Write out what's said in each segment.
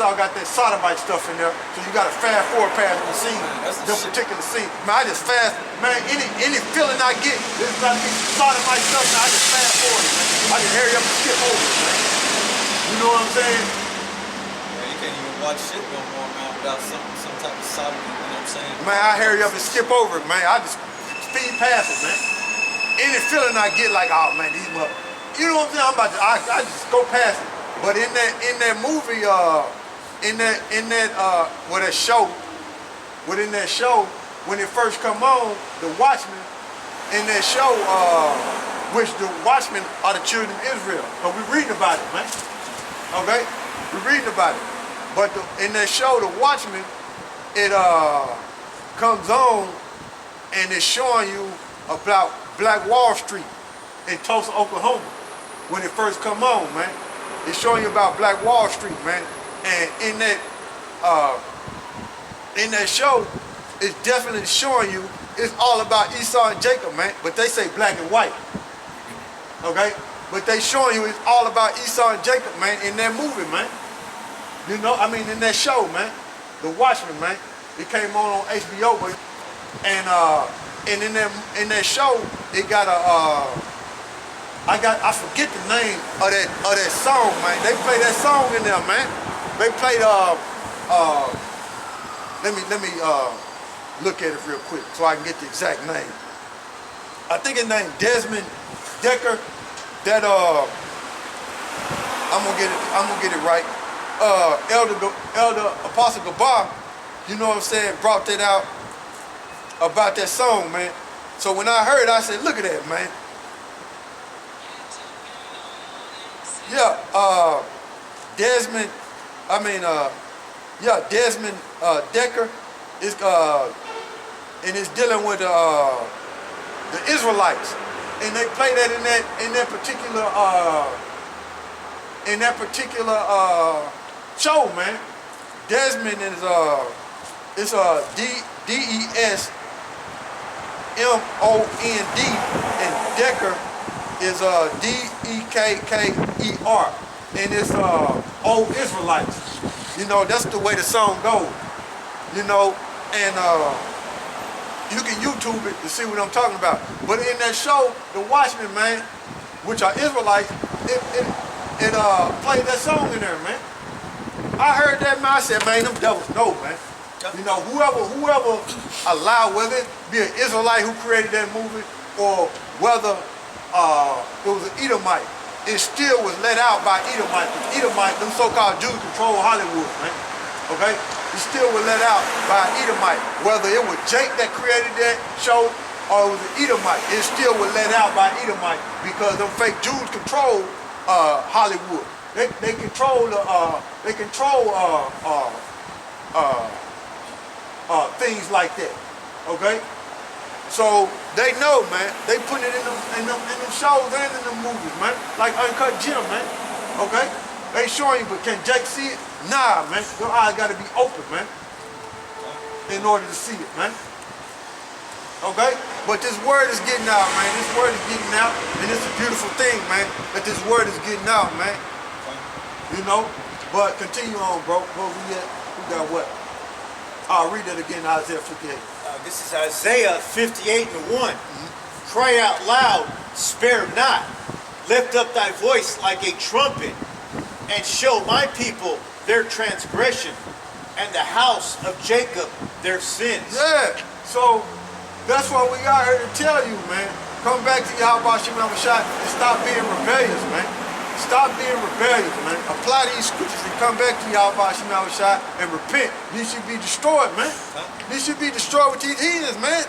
Esau got that sodomite stuff in there, so you got to fast forward past the scene, the particular scene. Man, I just fast, man, any feeling I get, there's got to be sodomite stuff, and I just fast forward, man. I just hurry up and skip over it, man. You know what I'm saying? Man, you can't even watch shit no more, man, without some type of sodomy, you know what I'm saying? Man, I hurry up and skip over it, man. I just speed past it, man. Any feeling I get like, oh man, these mother, you know what I'm saying? I just go past it. But in that movie, within that show, when it first come on, the Watchmen, in that show, which the Watchmen are the children of Israel. But we reading about it, man. Okay? We reading about it. But in that show, the Watchmen, it comes on and it's showing you about Black Wall Street in Tulsa, Oklahoma, when it first come on, man. It's showing you about Black Wall Street, man. And in that show, it's definitely showing you it's all about Esau and Jacob, man. But they say black and white, okay? But they showing you it's all about Esau and Jacob, man, in that movie, man. You know, I mean, in that show, man, The Watchmen, man. It came on HBO, but and in that show, it got I forget the name of that song, man. They play that song in there, man. They played let me look at it real quick so I can get the exact name. I think his name Desmond Decker. That I'm gonna get it right. Elder Apostle Gabar, you know what I'm saying, brought that out about that song, man. So when I heard it, I said, look at that, man. Yeah, Desmond Decker is and it's dealing with the Israelites, and they play that in that particular show, man. Desmond is DESMOND, and Decker is DEKKER, and it's old Israelites. You know, that's the way the song goes. You know, and you can YouTube it to see what I'm talking about. But in that show, The Watchmen, man, which are Israelites, it played that song in there, man. I heard that, man. I said, man, them devils know, man. You know, whoever allowed, whether it be an Israelite who created that movie or whether it was an Edomite, it still was let out by Edomite. Edomite, them so-called Jews control Hollywood, man. Okay? It still was let out by Edomite. Whether it was Jake that created that show or it was an Edomite, it still was let out by Edomite because them fake Jews control Hollywood. They control things like that. Okay? So they know, man. They put it in them shows and in them movies, man. Like Uncut Gem, man. Okay? They showing you, but can Jake see it? Nah, man. Your eyes gotta be open, man. In order to see it, man. Okay? But this word is getting out, man. This word is getting out, and it's a beautiful thing, man, that this word is getting out, man. You know? But continue on, bro. Where we at? We got what? I'll read it again, Isaiah 58. This is Isaiah 58:1. Cry out loud, spare not. Lift up thy voice like a trumpet, and show my people their transgression, and the house of Jacob their sins. Yeah, so that's what we got here to tell you, man. Come back to YAHAWASHI and stop being rebellious, man. Stop being rebellious, man. Apply these scriptures and come back to YAHAWASHI and repent. You should be destroyed, man. You should be destroyed with these heathens, man.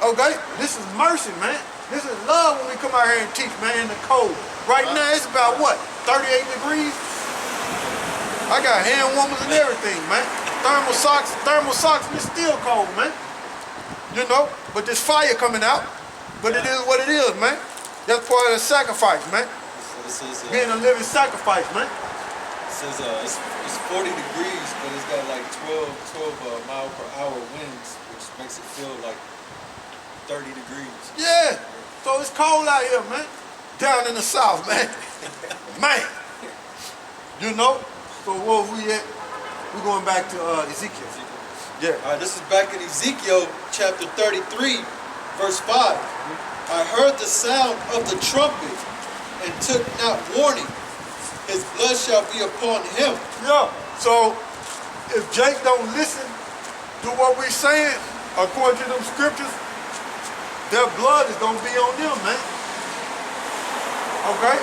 Okay? This is mercy, man. This is love when we come out here and teach, man, in the cold. Right now, it's about what? 38 degrees? I got hand warmers and everything, man. Thermal socks, and it's still cold, man. You know? But there's fire coming out. But it is what it is, man. That's part of the sacrifice, man. Being a living sacrifice, man. It says it's 40 degrees, but it's got like 12 mile per hour winds, which makes it feel like 30 degrees. Yeah. So it's cold out here, man. Down in the south, man. Man. You know? So where we at? We're going back to Ezekiel. Yeah. All right, this is back in Ezekiel chapter 33, verse 5. I heard the sound of the trumpet and took not warning. His blood shall be upon him. Yeah. So if Jake don't listen to what we're saying, according to them scriptures, their blood is gonna be on them, man. Okay?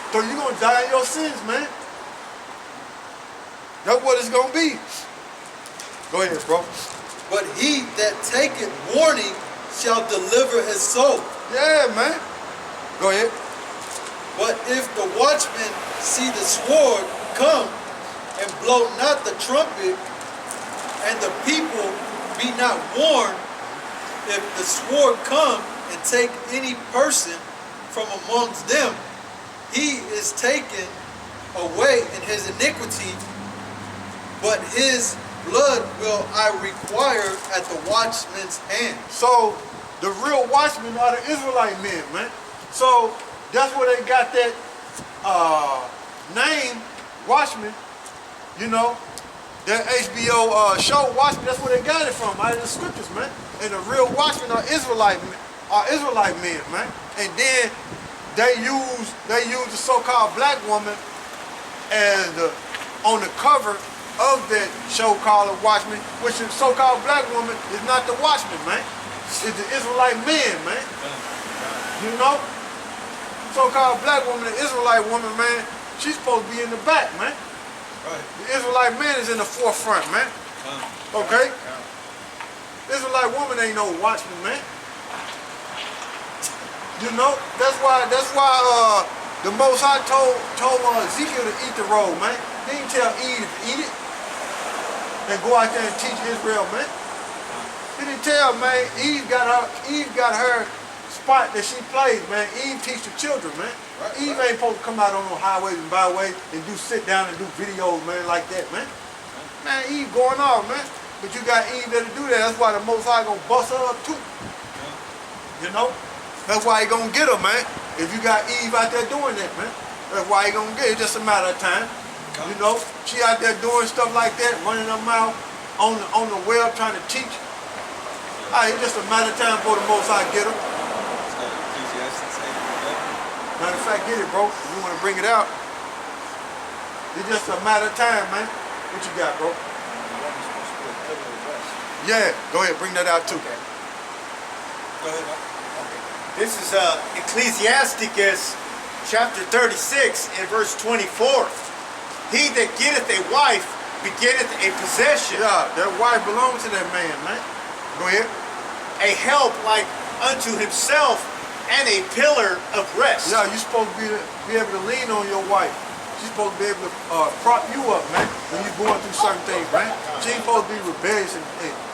So you're gonna die in your sins, man. That's what it's gonna be. Go ahead, bro. But he that taketh warning shall deliver his soul. Yeah, man. Go ahead. But if the watchman see the sword come and blow not the trumpet, and the people be not warned, if the sword come and take any person from amongst them, he is taken away in his iniquity, but his blood will I require at the watchman's hand. So the real watchmen are the Israelite men, man. So that's where they got that name, Watchmen. You know, that HBO show Watchmen. That's where they got it from, out of the scriptures, man. And the real watchmen are Israelite men, man. And then they use the so-called black woman as on the cover of that show called The Watchmen, which the so-called black woman is not the watchman, man. It's the Israelite man, man. You know? So-called black woman, the Israelite woman, man, she's supposed to be in the back, man. Right. The Israelite man is in the forefront, man. Okay? Israelite woman ain't no watchman, man. You know? That's why the Most High told Ezekiel to eat the roll, man. He didn't tell Eve to eat it and go out there and teach Israel, man. He didn't tell, man. Eve got her spot that she plays, man. Eve teach the children, man. Eve ain't supposed to come out on no highways and byways and sit down and do videos, man, like that, man. Man, Eve going off, man. But you got Eve there to do that. That's why the Most High gonna bust her up too. You know? That's why he gonna get her, man. If you got Eve out there doing that, man. That's why he gonna get her. It's just a matter of time. You know? She out there doing stuff like that, running her mouth on the web trying to teach. It's just a matter of time before the Most High get her. Matter of fact, get it, bro. If you want to bring it out, it's just a matter of time, man. What you got, bro? Yeah, go ahead, bring that out too. Go ahead. This is Ecclesiasticus chapter 36 and verse 24. He that getteth a wife begetteth a possession. Yeah, that wife belongs to that man, man. Go ahead. A help like unto himself and a pillar of rest. Yeah, you're supposed to be able to lean on your wife. She's supposed to be able to prop you up, man, when you're going through certain things, man. She ain't supposed to be rebellious and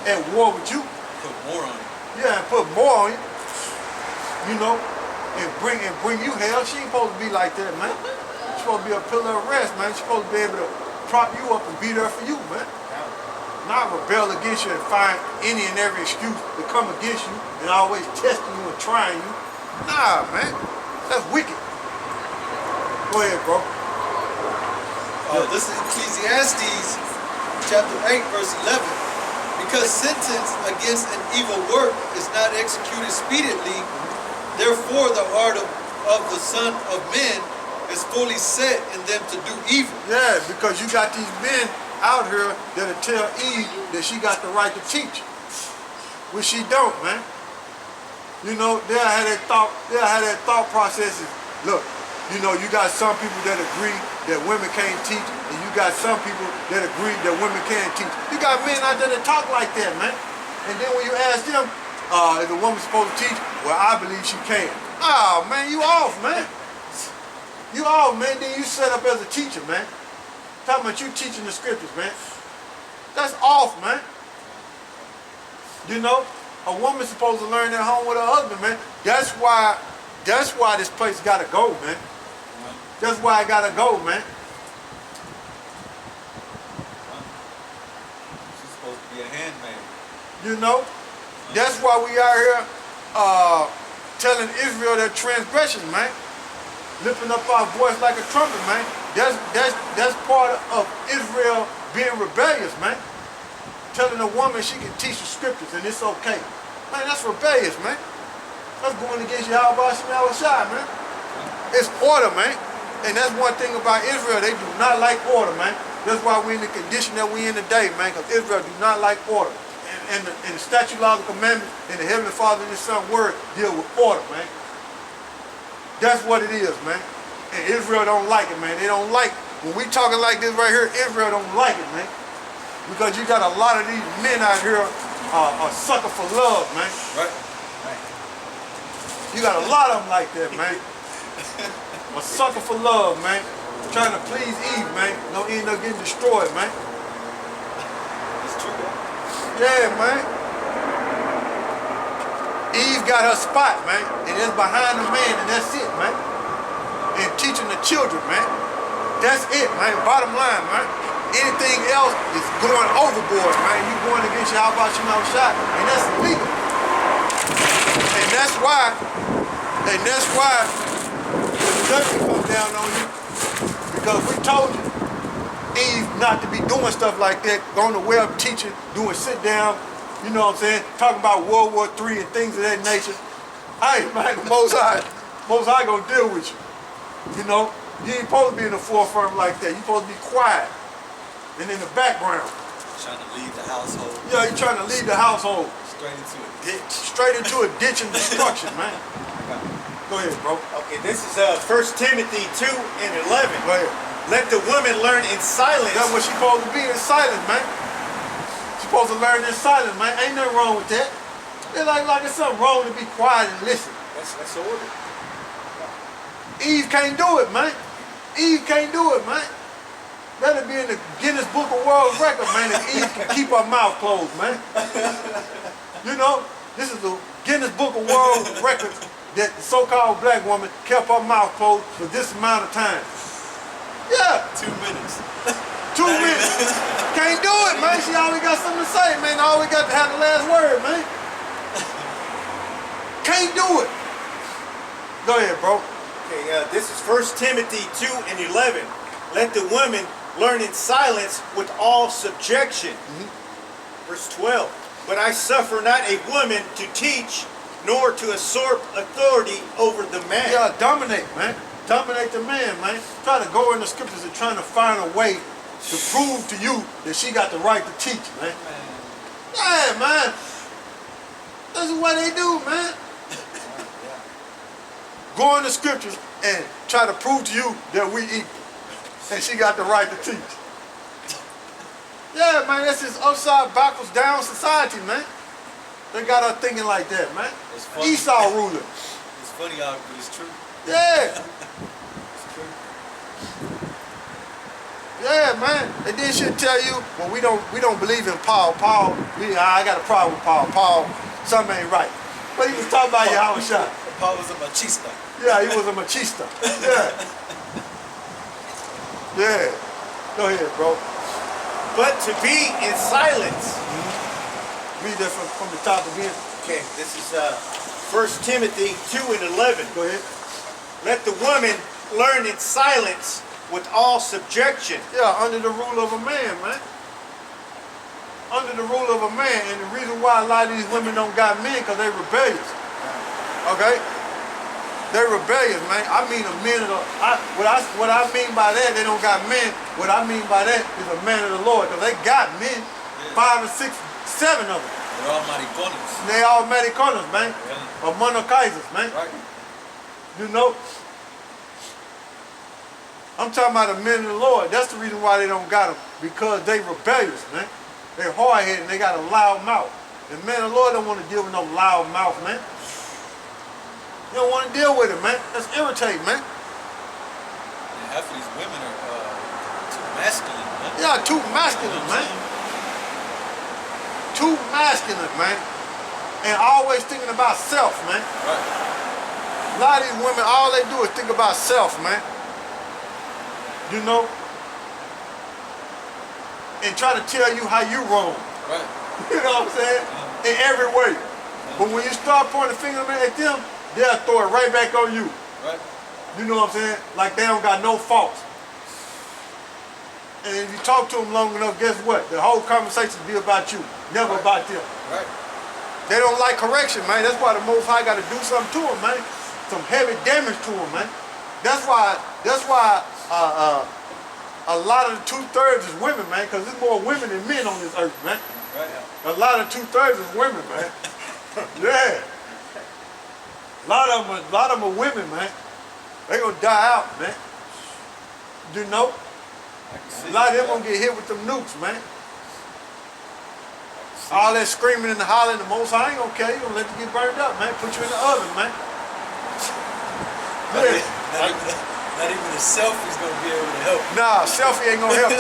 at war with you. Put more on you. Yeah, and put more on you. You know, and bring you hell. She ain't supposed to be like that, man. She's supposed to be a pillar of rest, man. She's supposed to be able to prop you up and be there for you, man. Not rebel against you and find any and every excuse to come against you and always testing you and trying you. Nah, man. That's wicked. Go ahead, bro. This is Ecclesiastes chapter 8, verse 11. Because sentence against an evil work is not executed speedily, therefore the heart of the Son of Men is fully set in them to do evil. Yeah, because you got these men out here that'll tell Eve that she got the right to teach, which she don't, man. You know, they'll have that thought process. Look, you know, you got some people that agree that women can't teach, and you got some people that agree that women can teach. You got men out there that talk like that, man. And then when you ask them, is a woman supposed to teach? Well, I believe she can. Oh, man, you off, man. You off, man. Then you set up as a teacher, man. Talking about you teaching the scriptures, man. That's off, man. You know? A woman's supposed to learn at home with her husband, man. That's why this place gotta go, man. That's why it gotta go, man. She's supposed to be a handmaid. You know? That's why we out here telling Israel their transgressions, man. Lifting up our voice like a trumpet, man. That's part of Israel being rebellious, man. Telling a woman she can teach the scriptures and it's okay. Man, that's rebellious, man. That's going against YAHAWASHI, man. It's order, man. And that's one thing about Israel. They do not like order, man. That's why we're in the condition that we're in today, man, because Israel do not like order. And the statute, laws, and commandments, and the Heavenly Father and His Son word deal with order, man. That's what it is, man. And Israel don't like it, man. They don't like, when we talking like this right here, Israel don't like it, man. Because you got a lot of these men out here are sucker for love, man. Right. You got a lot of them like that, man. A sucker for love, man. Trying to please Eve, man. Don't end up getting destroyed, man. It's true. Yeah, man. Eve got her spot, man. And it's behind the man, and that's it, man. And teaching the children, man. That's it, man. Bottom line, man. Anything else is going overboard, man. You going against YAHAWASHI, and that's illegal. And that's why the judgment comes down on you. Because we told you, Eve not to be doing stuff like that, going to web teaching, doing sit down, you know what I'm saying, talking about World War III and things of that nature. I ain't, man, the Most High gonna deal with you. You know, you ain't supposed to be in the forefront like that. You supposed to be quiet and in the background. Trying to leave the household. Yeah, you're trying to leave the household. Straight into a ditch. Straight into a ditch and destruction, man. Go ahead, bro. Okay, this is 1 Timothy 2 and 11. Go ahead. Let the woman learn in silence. That's what she's supposed to be, in silence, man. She's supposed to learn in silence, man. Ain't nothing wrong with that. It's like it's something wrong to be quiet and listen. That's the order. Eve can't do it, man. Eve can't do it, man. That'll be in the Guinness Book of World Records, man, if Eve can keep her mouth closed, man. You know, this is the Guinness Book of World Records that the so-called black woman kept her mouth closed for this amount of time. Yeah. 2 minutes. 2 minutes. Can't do it, man. She always got something to say, man. Always got to have the last word, man. Can't do it. Go ahead, bro. Okay, this is 1 Timothy 2 and 11. Let the woman learn in silence with all subjection. Verse 12. But I suffer not a woman to teach, nor to usurp authority over the man. Yeah, dominate, man. Dominate the man, man. Try to go in the scriptures and trying to find a way to prove to you that she got the right to teach, man. Yeah, man. This is what they do, man. Go in the scriptures and try to prove to you that we equal. And she got the right to teach. Yeah, man, that's just upside, backwards, down society, man. They got her thinking like that, man. Esau ruler. It's funny how it's true. Yeah. It's true. Yeah, man. And then she'll tell you, well, we don't believe in Paul. I got a problem with Paul. Paul, something ain't right. But he was talking about YAHAWASHI. Paul was a machista. Yeah, he was a machista. Yeah. Yeah. Go ahead, bro. But to be in silence. Read that from the top again. Okay, this is 1 Timothy 2 and 11. Go ahead. Let the woman learn in silence with all subjection. Yeah, under the rule of a man, man. Under the rule of a man. And the reason why a lot of these women don't got men, because they rebellious. Okay? They're rebellious, man. I mean a man of the... What I mean by that, they don't got men. What I mean by that is a man of the Lord. Because they got men. Yeah. 5 or 6, 7 of them. They're all maricones. They all maricones, man. Yeah. Or monokaisers, man. Right. You know? I'm talking about the men of the Lord. That's the reason why they don't got them. Because they rebellious, man. They're hard-headed and they got a loud mouth. The men of the Lord don't want to deal with no loud mouth, man. You don't want to deal with it, man. That's irritating, man. And half of these women are too masculine, man. Yeah, too masculine, man. Too masculine, man. And always thinking about self, man. Right. A lot of these women, all they do is think about self, man. You know? And try to tell you how you wrong. Right. You know what I'm saying? In every way. But when you start pointing the finger at them, they'll throw it right back on you. Right. You know what I'm saying? Like they don't got no faults. And if you talk to them long enough, guess what? The whole conversation will be about you, never about them. Right. They don't like correction, man. That's why the Most High got to do something to them, man. Some heavy damage to them, man. That's why a lot of the 2/3 is women, man, because there's more women than men on this earth, man. Right. A lot of 2/3 is women, man. Yeah. A lot of them are women, man. They gonna die out, man. You know? A lot of them gonna get hit with them nukes, man. All that screaming and hollering, the Most High ain't gonna kill you. Gonna let you get burned up, man. Put you in the oven, man. Yeah. Not even a selfie's gonna be able to help. Nah, selfie ain't gonna help.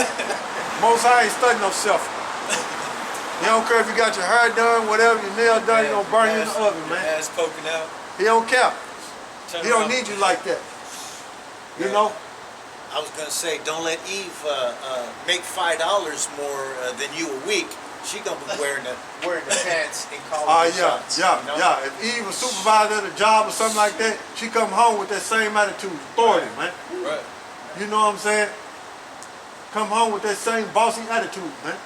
Most High ain't studying no selfie. He don't care if you got your hair done, whatever, your nails done, he gonna burn you in the oven, man. Ass poking out. He don't care. Turn He don't around. need you like that. You know? I was gonna say, don't let Eve make $5 more than you a week. She gonna be wearing the pants and calling the shots. You know? Yeah. If Eve was supervisor at a job or something like that, she come home with that same attitude, authority, man. Right. You know what I'm saying? Come home with that same bossy attitude, man.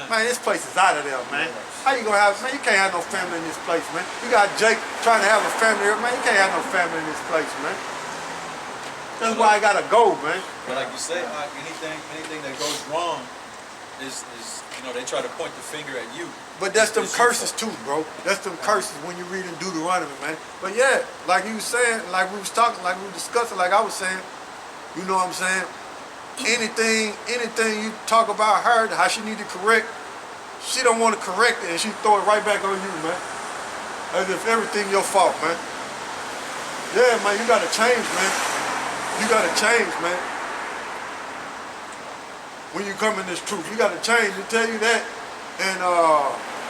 Man, this place is out of there, man. How you gonna have, man, you can't have no family in this place, man. You got Jake trying to have a family here, man. You can't have no family in this place, man. That's why I gotta go, man. But like you say, anything that goes wrong is they try to point the finger at you. But that's them It's curses too, bro. That's them curses when you read in Deuteronomy, man. But yeah, like you was saying, like we was talking, like we were discussing, like I was saying, you know what I'm saying? Anything you talk about her, how she need to correct, she don't want to correct it and she throw it right back on you, man. As if everything your fault, man. Yeah, man, you gotta change, man. You gotta change, man. When you come in this truth, you gotta change. They tell you that in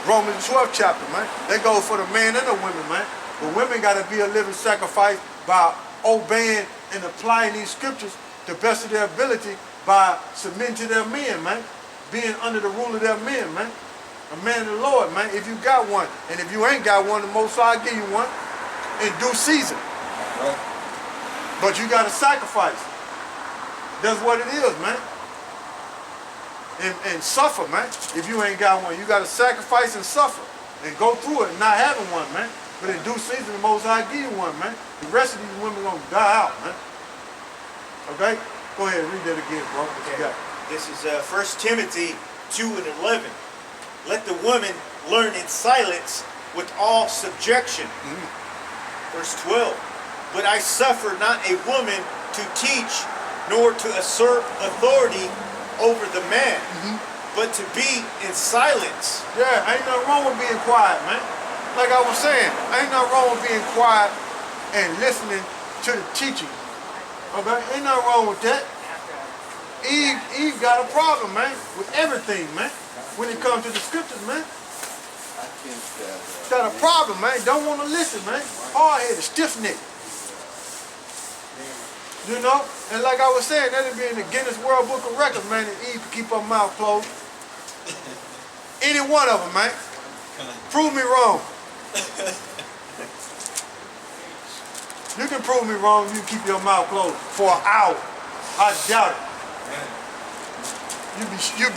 Romans 12th chapter, man. They go for the man and the women, man. The women gotta be a living sacrifice by obeying and applying these scriptures to the best of their ability by submitting to their men, man. Being under the rule of their men, man. A man of the Lord, man, if you got one. And if you ain't got one, the Most High give you one in due season. Right. But you gotta sacrifice. That's what it is, man. And suffer, man. If you ain't got one, you gotta sacrifice and suffer. And go through it, not having one, man. But in due season, the Most High give you one, man. The rest of these women gonna die out, man. Okay? Go ahead, read that again, bro. What you got? This is 1 Timothy 2:11. Let the woman learn in silence with all subjection. Verse 12. But I suffer not a woman to teach, nor to assert authority over the man, but to be in silence. Yeah, ain't nothing wrong with being quiet, man. Like I was saying, ain't nothing wrong with being quiet and listening to the teaching. Okay? Ain't nothing wrong with that. Eve got a problem, man, with everything, man. When it comes to the scriptures, man. Got a problem, man. Don't want to listen, man. Hard-headed, stiff-necked. You know? And like I was saying, that'll be in the Guinness World Book of Records, man, that Eve could keep her mouth closed. Any one of them, man. Prove me wrong. You can prove me wrong if you keep your mouth closed for an hour. I doubt it. You'll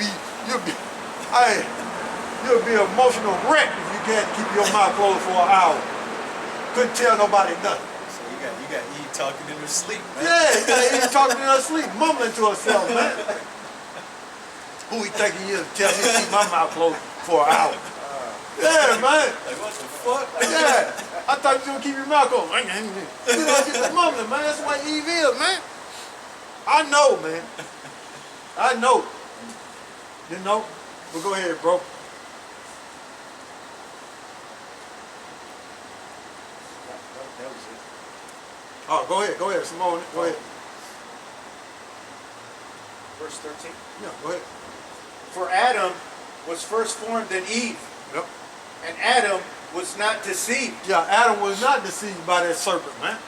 be an emotional wreck if you can't keep your mouth closed for an hour. Couldn't tell nobody nothing. So you got Eve talking in her sleep, man. Yeah, he's talking in her sleep, mumbling to herself, man. Who he think he is to tell me to keep my mouth closed for an hour? Yeah, man. Like, what the fuck? Yeah. I thought you was gonna keep your mouth closed. You know, just mumbling, man. That's what Eve is, man. I know, man. I know. You know? But go ahead, bro. That was it. Oh, go ahead, Simone. Go ahead. Verse 13. Yeah, go ahead. For Adam was first formed than Eve, Yep. and Adam was not deceived. Yeah, Adam was not deceived by that serpent, man.